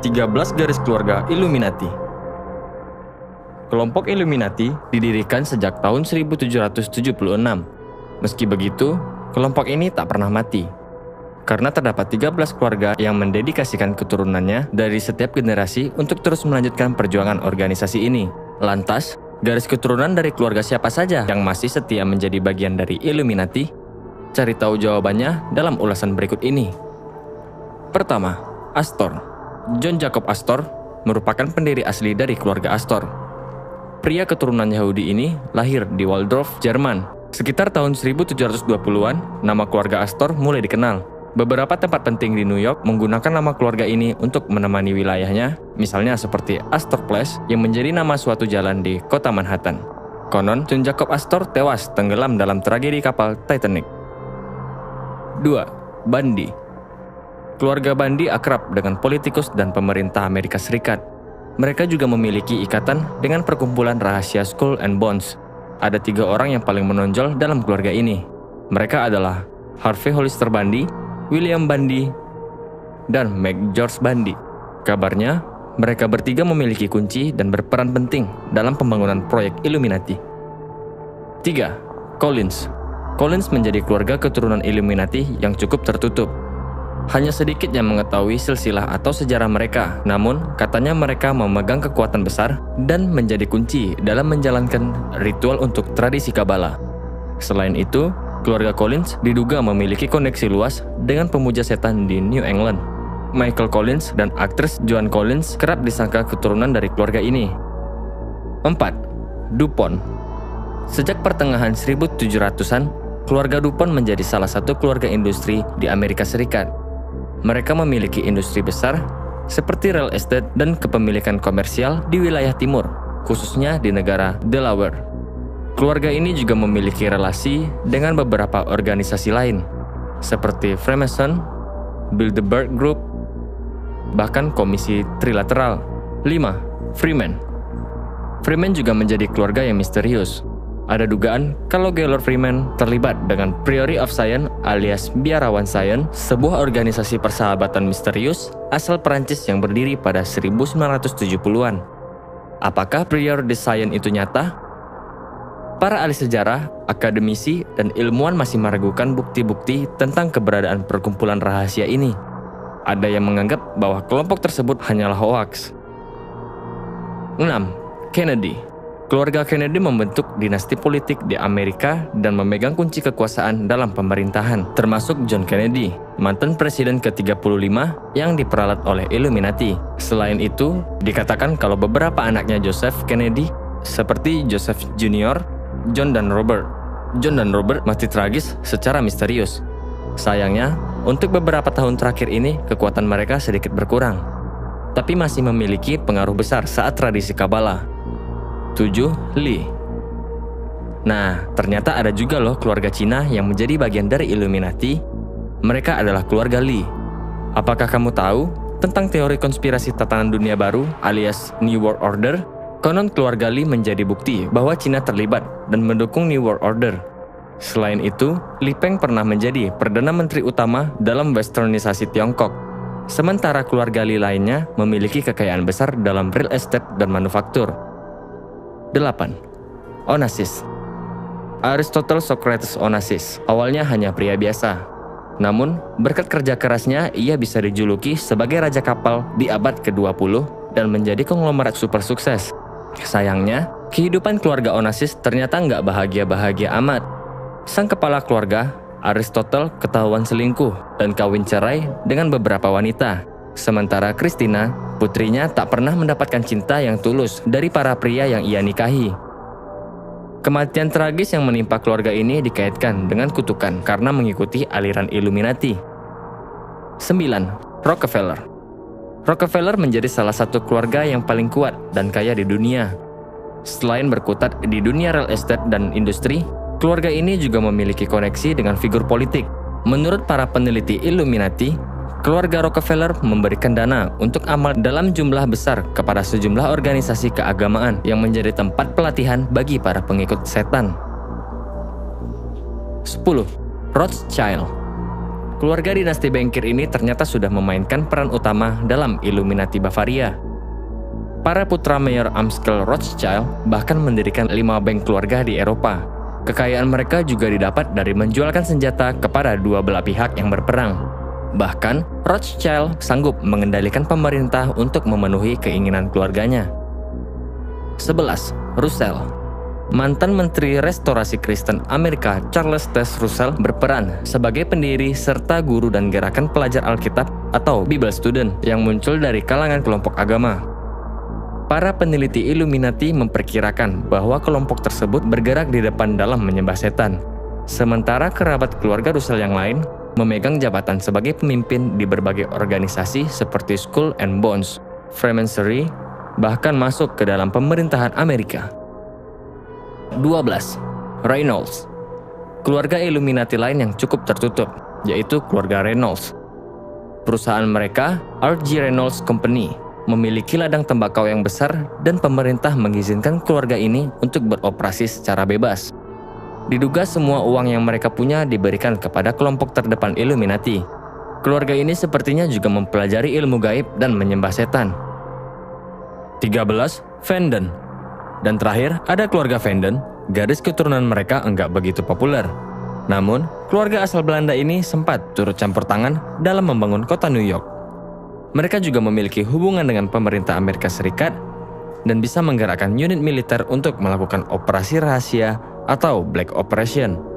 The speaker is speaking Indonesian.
13 garis keluarga Illuminati. Kelompok Illuminati didirikan sejak tahun 1776. Meski begitu, kelompok ini tak pernah mati. Karena terdapat 13 keluarga yang mendedikasikan keturunannya dari setiap generasi untuk terus melanjutkan perjuangan organisasi ini. Lantas, garis keturunan dari keluarga siapa saja yang masih setia menjadi bagian dari Illuminati? Cari tahu jawabannya dalam ulasan berikut ini. Pertama, Astor. John Jacob Astor merupakan pendiri asli dari keluarga Astor. Pria keturunan Yahudi ini lahir di Waldorf, Jerman. Sekitar tahun 1720-an, nama keluarga Astor mulai dikenal. Beberapa tempat penting di New York menggunakan nama keluarga ini untuk menemani wilayahnya, misalnya seperti Astor Place yang menjadi nama suatu jalan di kota Manhattan. Konon, John Jacob Astor tewas tenggelam dalam tragedi kapal Titanic. 2. Bundy. Keluarga Bundy akrab dengan politikus dan pemerintah Amerika Serikat. Mereka juga memiliki ikatan dengan perkumpulan rahasia Skull and Bones. Ada 3 orang yang paling menonjol dalam keluarga ini. Mereka adalah Harvey Hollister Bundy, William Bundy, dan Meg George Bundy. Kabarnya, mereka bertiga memiliki kunci dan berperan penting dalam pembangunan proyek Illuminati. 3. Collins. Collins menjadi keluarga keturunan Illuminati yang cukup tertutup. Hanya sedikit yang mengetahui silsilah atau sejarah mereka, namun katanya mereka memegang kekuatan besar dan menjadi kunci dalam menjalankan ritual untuk tradisi Kabbalah. Selain itu, keluarga Collins diduga memiliki koneksi luas dengan pemuja setan di New England. Michael Collins dan aktris Joan Collins kerap disangka keturunan dari keluarga ini. 4. DuPont. Sejak pertengahan 1700-an, keluarga DuPont menjadi salah satu keluarga industri di Amerika Serikat. Mereka memiliki industri besar seperti real estate dan kepemilikan komersial di wilayah timur, khususnya di negara Delaware. Keluarga ini juga memiliki relasi dengan beberapa organisasi lain, seperti Freemason, Bilderberg Group, bahkan Komisi Trilateral. 5. Freeman. Freeman juga menjadi keluarga yang misterius. Ada dugaan kalau Gaylord Freeman terlibat dengan Priory of Zion alias Biarawan Zion, sebuah organisasi persahabatan misterius asal Perancis yang berdiri pada 1970-an. Apakah Priory of Zion itu nyata? Para ahli sejarah, akademisi, dan ilmuwan masih meragukan bukti-bukti tentang keberadaan perkumpulan rahasia ini. Ada yang menganggap bahwa kelompok tersebut hanyalah hoaks. 6. Kennedy. Keluarga Kennedy membentuk dinasti politik di Amerika dan memegang kunci kekuasaan dalam pemerintahan, termasuk John Kennedy, mantan presiden ke-35 yang diperalat oleh Illuminati. Selain itu, dikatakan kalau beberapa anaknya Joseph Kennedy, seperti Joseph Jr., John dan Robert mati tragis secara misterius. Sayangnya, untuk beberapa tahun terakhir ini, kekuatan mereka sedikit berkurang, tapi masih memiliki pengaruh besar saat tradisi Kabbalah. 7. Lee. Nah, ternyata ada juga loh keluarga Cina yang menjadi bagian dari Illuminati. Mereka adalah keluarga Lee. Apakah kamu tahu tentang teori konspirasi tatanan dunia baru alias New World Order? Konon keluarga Lee menjadi bukti bahwa Cina terlibat dan mendukung New World Order. Selain itu, Li Peng pernah menjadi Perdana Menteri utama dalam westernisasi Tiongkok. Sementara keluarga Lee lainnya memiliki kekayaan besar dalam real estate dan manufaktur. 8. Onassis. Aristotle Socrates Onassis awalnya hanya pria biasa. Namun, berkat kerja kerasnya, ia bisa dijuluki sebagai raja kapal di abad ke-20 dan menjadi konglomerat super sukses. Sayangnya, kehidupan keluarga Onassis ternyata nggak bahagia-bahagia amat. Sang kepala keluarga, Aristotle, ketahuan selingkuh dan kawin cerai dengan beberapa wanita. Sementara Christina, putrinya, tak pernah mendapatkan cinta yang tulus dari para pria yang ia nikahi. Kematian tragis yang menimpa keluarga ini dikaitkan dengan kutukan karena mengikuti aliran Illuminati. 9. Rockefeller. Rockefeller menjadi salah satu keluarga yang paling kuat dan kaya di dunia. Selain berkutat di dunia real estate dan industri, keluarga ini juga memiliki koneksi dengan figur politik. Menurut para peneliti Illuminati, keluarga Rockefeller memberikan dana untuk amal dalam jumlah besar kepada sejumlah organisasi keagamaan yang menjadi tempat pelatihan bagi para pengikut setan. 10. Rothschild. Keluarga dinasti bankir ini ternyata sudah memainkan peran utama dalam Illuminati Bavaria. Para putra Mayor Amstel Rothschild bahkan mendirikan 5 bank keluarga di Eropa. Kekayaan mereka juga didapat dari menjualkan senjata kepada dua belah pihak yang berperang. Bahkan, Rothschild sanggup mengendalikan pemerintah untuk memenuhi keinginan keluarganya. 11. Russell. Mantan Menteri Restorasi Kristen Amerika Charles Taze Russell berperan sebagai pendiri serta guru dan gerakan pelajar Alkitab atau Bible Student yang muncul dari kalangan kelompok agama. Para peneliti Illuminati memperkirakan bahwa kelompok tersebut bergerak di depan dalam menyembah setan, sementara kerabat keluarga Russell yang lain memegang jabatan sebagai pemimpin di berbagai organisasi seperti Skull and Bones, Freemasonry, bahkan masuk ke dalam pemerintahan Amerika. 12. Reynolds. Keluarga Illuminati lain yang cukup tertutup, yaitu keluarga Reynolds. Perusahaan mereka, R.G. Reynolds Company, memiliki ladang tembakau yang besar dan pemerintah mengizinkan keluarga ini untuk beroperasi secara bebas. Diduga semua uang yang mereka punya diberikan kepada kelompok terdepan Illuminati. Keluarga ini sepertinya juga mempelajari ilmu gaib dan menyembah setan. 13. Vanden. Dan terakhir, ada keluarga Vanden. Garis keturunan mereka enggak begitu populer. Namun, keluarga asal Belanda ini sempat turut campur tangan dalam membangun kota New York. Mereka juga memiliki hubungan dengan pemerintah Amerika Serikat dan bisa menggerakkan unit militer untuk melakukan operasi rahasia atau Black Operation.